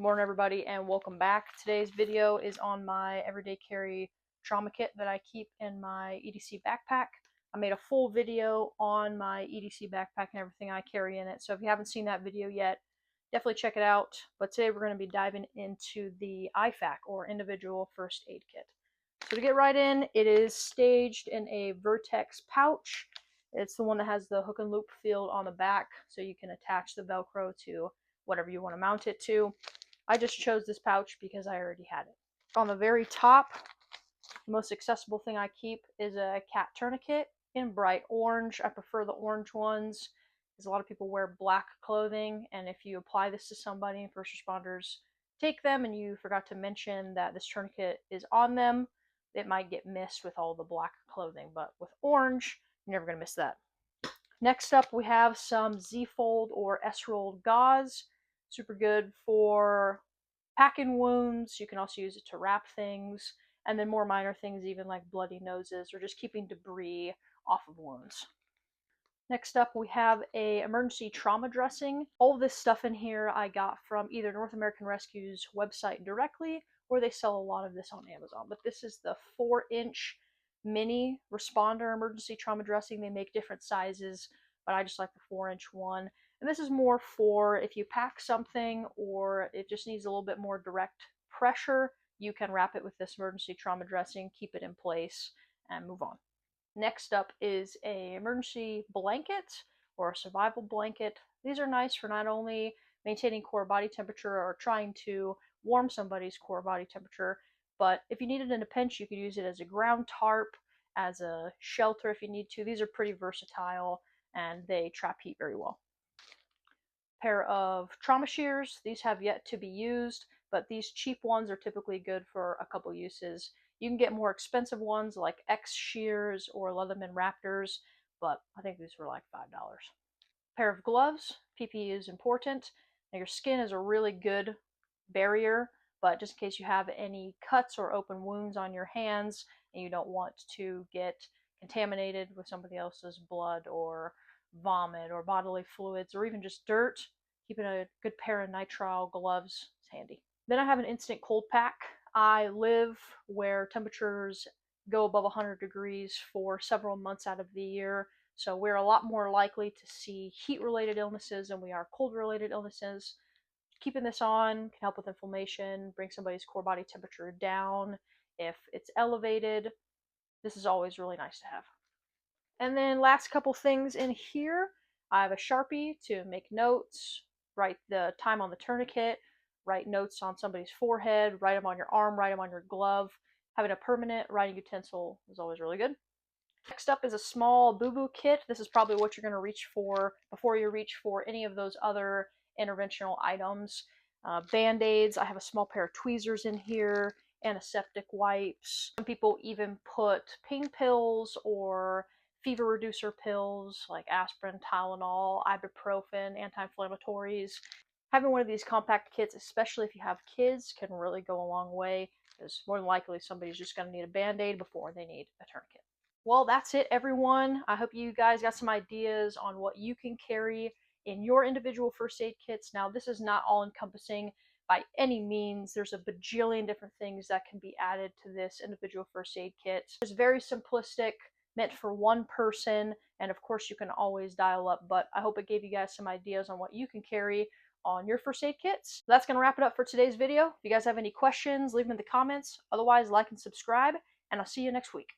Good morning, everybody, and welcome back. Today's video is on my everyday carry trauma kit that I keep in my EDC backpack. I made a full video on my EDC backpack and everything I carry in it, so if you haven't seen that video yet, definitely check it out. But today we're going to be diving into the IFAK, or Individual First Aid Kit. So to get right in, it is staged in a Vertex pouch. It's the one that has the hook and loop field on the back, so you can attach the Velcro to whatever you want to mount it to. I just chose this pouch because I already had it. On the very top, the most accessible thing I keep is a cat tourniquet in bright orange. I prefer the orange ones because a lot of people wear black clothing, and if you apply this to somebody and first responders take them and you forgot to mention that this tourniquet is on them, it might get missed with all the black clothing, but with orange, you're never going to miss that. Next up, we have some Z-fold or S-rolled gauze. Super good for packing wounds. You can also use it to wrap things, and then more minor things, even like bloody noses or just keeping debris off of wounds. Next up, we have a emergency trauma dressing. All of this stuff in here I got from either North American Rescue's website directly, or they sell a lot of this on Amazon. But this is the 4-inch mini responder emergency trauma dressing. They make different sizes, but I just like the 4-inch one. And this is more for if you pack something or it just needs a little bit more direct pressure, you can wrap it with this emergency trauma dressing, keep it in place, and move on. Next up is an emergency blanket or a survival blanket. These are nice for not only maintaining core body temperature or trying to warm somebody's core body temperature, but if you need it in a pinch, you could use it as a ground tarp, as a shelter if you need to. These are pretty versatile and they trap heat very well. Pair of trauma shears. These have yet to be used, but these cheap ones are typically good for a couple uses. You can get more expensive ones like X shears or Leatherman Raptors, but I think these were like $5. Pair of gloves. PPE is important. Now, your skin is a really good barrier, but just in case you have any cuts or open wounds on your hands and you don't want to get contaminated with somebody else's blood or vomit or bodily fluids or even just dirt, keeping a good pair of nitrile gloves is handy. Then I have an instant cold pack. I live where temperatures go above 100 degrees for several months out of the year, so we're a lot more likely to see heat-related illnesses than we are cold-related illnesses. Keeping this on can help with inflammation, bring somebody's core body temperature down if it's elevated. This is always really nice to have. And then last couple things in here, I have a Sharpie to make notes, write the time on the tourniquet, write notes on somebody's forehead, write them on your arm, write them on your glove. Having a permanent writing utensil is always really good. Next up is a small boo-boo kit. This is probably what you're going to reach for before you reach for any of those other interventional items. Band-aids. I have a small pair of tweezers in here, antiseptic wipes. Some people even put pain pills or fever reducer pills like aspirin, Tylenol, ibuprofen, anti-inflammatories. Having one of these compact kits, especially if you have kids, can really go a long way, because more than likely somebody's just going to need a band-aid before they need a tourniquet. Well, that's it, everyone. I hope you guys got some ideas on what you can carry in your individual first aid kits. Now, this is not all-encompassing by any means. There's a bajillion different things that can be added to this individual first aid kit. It's very simplistic, meant for one person, and of course you can always dial up, but I hope it gave you guys some ideas on what you can carry on your first aid kits. That's going to wrap it up for today's video. If you guys have any questions, leave them in the comments. Otherwise, like and subscribe, and I'll see you next week.